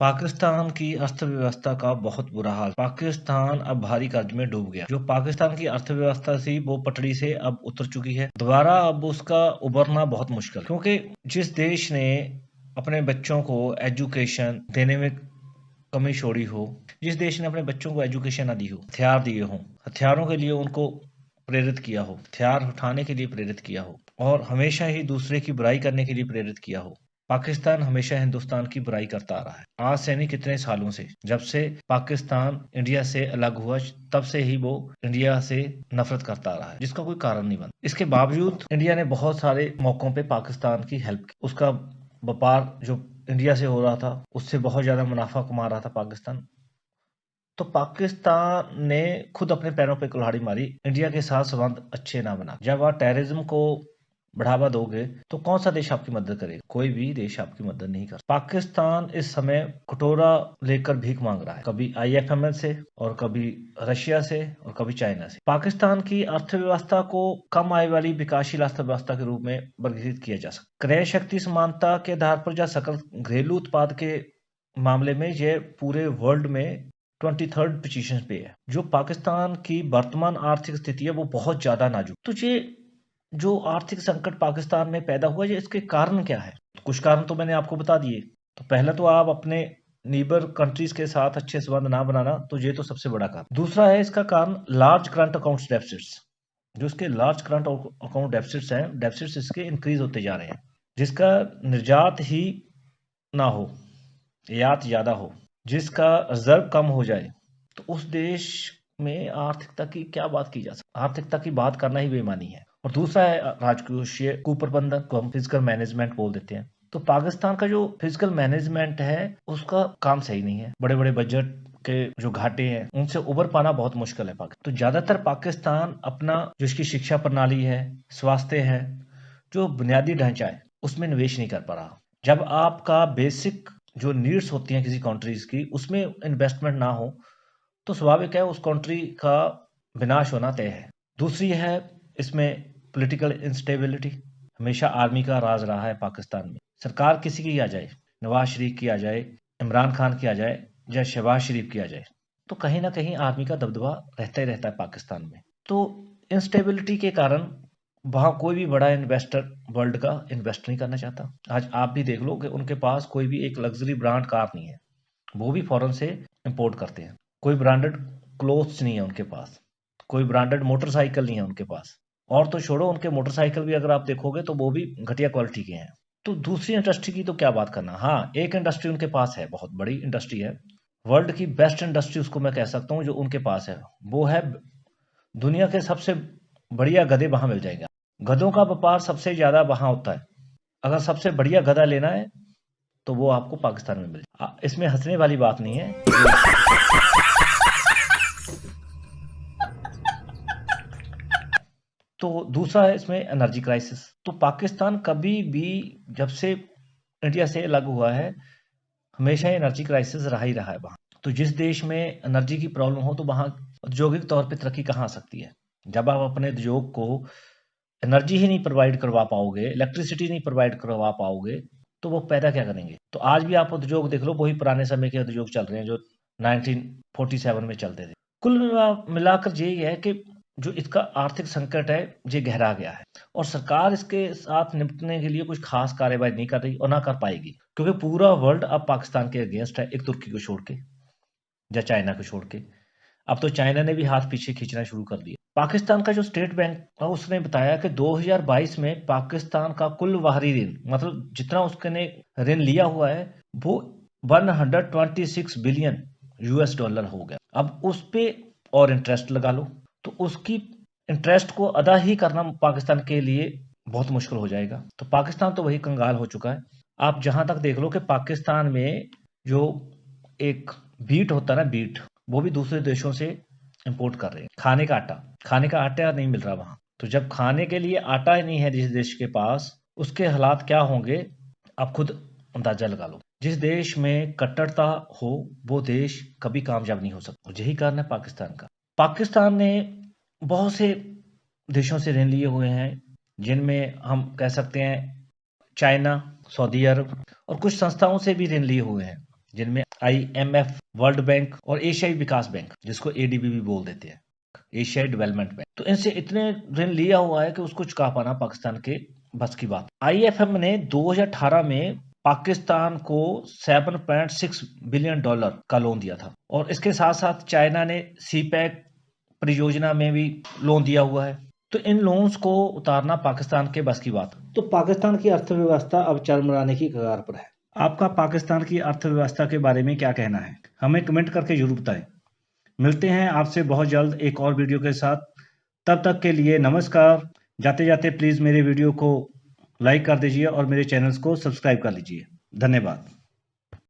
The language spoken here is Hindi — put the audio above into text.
पाकिस्तान की अर्थव्यवस्था का बहुत बुरा हाल। पाकिस्तान अब भारी कर्ज में डूब गया। जो पाकिस्तान की अर्थव्यवस्था थी वो पटड़ी से अब उतर चुकी है। दोबारा अब उसका उबरना बहुत मुश्किल, क्योंकि जिस देश ने अपने बच्चों को एजुकेशन देने में कमी छोड़ी हो, जिस देश ने अपने बच्चों को एजुकेशन ना दी हो, हथियार दिए हों, हथियारों के लिए उनको प्रेरित किया हो, हथियार उठाने के लिए प्रेरित किया हो और हमेशा ही दूसरे की बुराई करने के लिए प्रेरित किया हो, पाकिस्तान हमेशा हिंदुस्तान की बुराई करता आ रहा है। आज से नहीं, कितने सालों से, जब से पाकिस्तान इंडिया से अलग हुआ, तब से ही वो इंडिया से नफरत करता आ रहा है, जिसका कोई कारण नहीं बनता। इसके बावजूद इंडिया ने बहुत सारे मौकों पे पाकिस्तान की हेल्प की। उसका व्यापार जो इंडिया से हो रहा था, उससे बहुत ज्यादा मुनाफा कमा रहा था पाकिस्तान। तो पाकिस्तान ने खुद अपने पैरों पे कुल्हाड़ी मारी, इंडिया के साथ संबंध अच्छे ना बना। जब आप टेररिज्म को बढ़ावा दोगे तो कौन सा देश आपकी मदद करेगा? कोई भी देश आपकी मदद नहीं कर। पाकिस्तान इस समय कटोरा लेकर भीख मांग रहा है, कभी आईएफएमएल से और कभी रशिया से और कभी चाइना से। पाकिस्तान की अर्थव्यवस्था को कम आय वाली विकासशील अर्थव्यवस्था के रूप में वर्गीकृत किया जा सकता। क्रय शक्ति समानता के आधार पर या सकल घरेलू उत्पाद के मामले में यह पूरे वर्ल्ड में 23rd पोजीशन पे है। जो पाकिस्तान की वर्तमान आर्थिक स्थिति है वो बहुत ज्यादा नाजुक। तो ये जो आर्थिक संकट पाकिस्तान में पैदा हुआ है, इसके कारण क्या है? कुछ कारण तो मैंने आपको बता दिए। तो पहला तो आप अपने नीबर कंट्रीज के साथ अच्छे संबंध ना बनाना, तो ये तो सबसे बड़ा कारण। दूसरा है इसका कारण लार्ज करंट अकाउंट्स डेफिसिट्स। जो इसके लार्ज करंट अकाउंट डेफिसिट्स हैं, डेफिसिट्स इसके इंक्रीज होते जा रहे हैं, जिसका निर्यात ही ना हो, यात ज्यादा हो, जिसका रिजर्व कम हो जाए, तो उस देश में आर्थिकता की क्या बात की जा सकती? आर्थिकता की बात करना ही बेईमानी है। और दूसरा है राजकोषीय कुप्रबंधन, को हम फिजिकल मैनेजमेंट बोल देते हैं। तो पाकिस्तान का जो फिजिकल मैनेजमेंट है उसका काम सही नहीं है। बड़े बड़े बजट के जो घाटे हैं उनसे उबर पाना बहुत मुश्किल है पाकिस्तान। तो ज्यादातर पाकिस्तान अपना जो इसकी शिक्षा प्रणाली है, स्वास्थ्य है, जो बुनियादी ढांचा है, उसमें निवेश नहीं कर पा रहा। जब आपका बेसिक जो नीड्स होती हैं किसी कंट्रीज की, उसमें इन्वेस्टमेंट ना हो, तो स्वाभाविक है उस कंट्री का विनाश होना तय है। दूसरी है इसमें पॉलिटिकल इंस्टेबिलिटी। हमेशा आर्मी का राज रहा है पाकिस्तान में। सरकार किसी की आ जाए, नवाज शरीफ की आ जाए, इमरान खान की आ जाए या शहबाज शरीफ की आ जाए, तो कहीं ना कहीं आर्मी का दबदबा रहता ही रहता है पाकिस्तान में। तो इंस्टेबिलिटी के कारण वहां कोई भी बड़ा इन्वेस्टर वर्ल्ड का इन्वेस्ट नहीं करना चाहता। आज आप भी देख लो कि उनके पास कोई भी एक लग्जरी ब्रांड कार नहीं है, वो भी फॉरेन से इंपोर्ट करते हैं। कोई ब्रांडेड क्लोथ्स नहीं है उनके पास, कोई ब्रांडेड मोटरसाइकिल नहीं है उनके पास। और तो छोड़ो, उनके मोटरसाइकिल भी अगर आप देखोगे तो वो भी घटिया क्वालिटी के हैं। तो दूसरी इंडस्ट्री की तो क्या बात करना। हाँ, एक इंडस्ट्री उनके पास है, बहुत बड़ी इंडस्ट्री है, वर्ल्ड की बेस्ट इंडस्ट्री उसको मैं कह सकता हूँ जो उनके पास है। वो है दुनिया के सबसे बढ़िया गधे वहां मिल जाएंगे। गधों का व्यापार सबसे ज्यादा वहां होता है। अगर सबसे बढ़िया गधा लेना है तो वो आपको पाकिस्तान में मिल जाए। इसमें हंसने वाली बात नहीं है। तो दूसरा है इसमें एनर्जी क्राइसिस। तो पाकिस्तान कभी भी, जब से इंडिया से अलग हुआ है, हमेशा एनर्जी क्राइसिस रहा ही रहा है वहां। तो जिस देश में एनर्जी की प्रॉब्लम हो तो वहां औद्योगिक तौर पे तरक्की कहाँ आ सकती है? जब आप अपने उद्योग को एनर्जी ही नहीं प्रोवाइड करवा पाओगे, इलेक्ट्रिसिटी नहीं प्रोवाइड करवा पाओगे, तो वो पैदा क्या करेंगे? तो आज भी आप उद्योग देख लो, वही पुराने समय के उद्योग चल रहे हैं जो 1947 में चलते थे। कुल मिलाकर यही है कि जो इसका आर्थिक संकट है ये गहरा गया है, और सरकार इसके साथ निपटने के लिए कुछ खास कार्यवाही नहीं कर रही और ना कर पाएगी, क्योंकि पूरा वर्ल्ड अब पाकिस्तान के अगेंस्ट है, एक तुर्की को छोड़ के या चाइना को छोड़ के। अब तो चाइना ने भी हाथ पीछे खींचना शुरू कर दिया। पाकिस्तान का जो स्टेट बैंक है उसने बताया कि 2022 में पाकिस्तान का कुल बाहरी ऋण, मतलब जितना उसने ऋण लिया हुआ है, वो 126 बिलियन यूएस डॉलर हो गया। अब उस पे और इंटरेस्ट लगा लो, तो उसकी इंटरेस्ट को अदा ही करना पाकिस्तान के लिए बहुत मुश्किल हो जाएगा। तो पाकिस्तान तो वही कंगाल हो चुका है। आप जहां तक देख लो कि पाकिस्तान में जो एक बीट होता है ना, बीट, वो भी दूसरे देशों से इंपोर्ट कर रहे हैं। खाने का आटा नहीं मिल रहा वहां। तो जब खाने के लिए आटा ही नहीं है जिस देश के पास, उसके हालात क्या होंगे आप खुद अंदाजा लगा लो। जिस देश में कट्टरता हो वो देश कभी कामयाब नहीं हो सकता। यही कारण है पाकिस्तान का। पाकिस्तान ने बहुत से देशों से ऋण लिए हुए हैं, जिनमें हम कह सकते हैं चाइना, सऊदी अरब और कुछ संस्थाओं से भी ऋण लिए हुए हैं, जिनमें IMF, वर्ल्ड बैंक और एशियाई विकास बैंक, जिसको ADB भी बोल देते हैं, एशियाई डेवलपमेंट बैंक। तो इनसे इतने ऋण लिया हुआ है कि उसको चुका पाना पाकिस्तान के बस की बात। IFM ने 2018 में पाकिस्तान को $7.6 बिलियन का लोन दिया था, और इसके साथ साथ चाइना ने CPEC परियोजना में भी लोन दिया हुआ है। तो इन लोन्स को उतारना पाकिस्तान के बस की बात। तो पाकिस्तान की अर्थव्यवस्था अब चरमराने की कगार पर है। आपका पाकिस्तान की अर्थव्यवस्था के बारे में क्या कहना है, हमें कमेंट करके जरूर बताएं। मिलते हैं आपसे बहुत जल्द एक और वीडियो के साथ। तब तक के लिए नमस्कार। जाते जाते प्लीज़ मेरे वीडियो को लाइक कर दीजिए और मेरे चैनल्स को सब्सक्राइब कर लीजिए। धन्यवाद।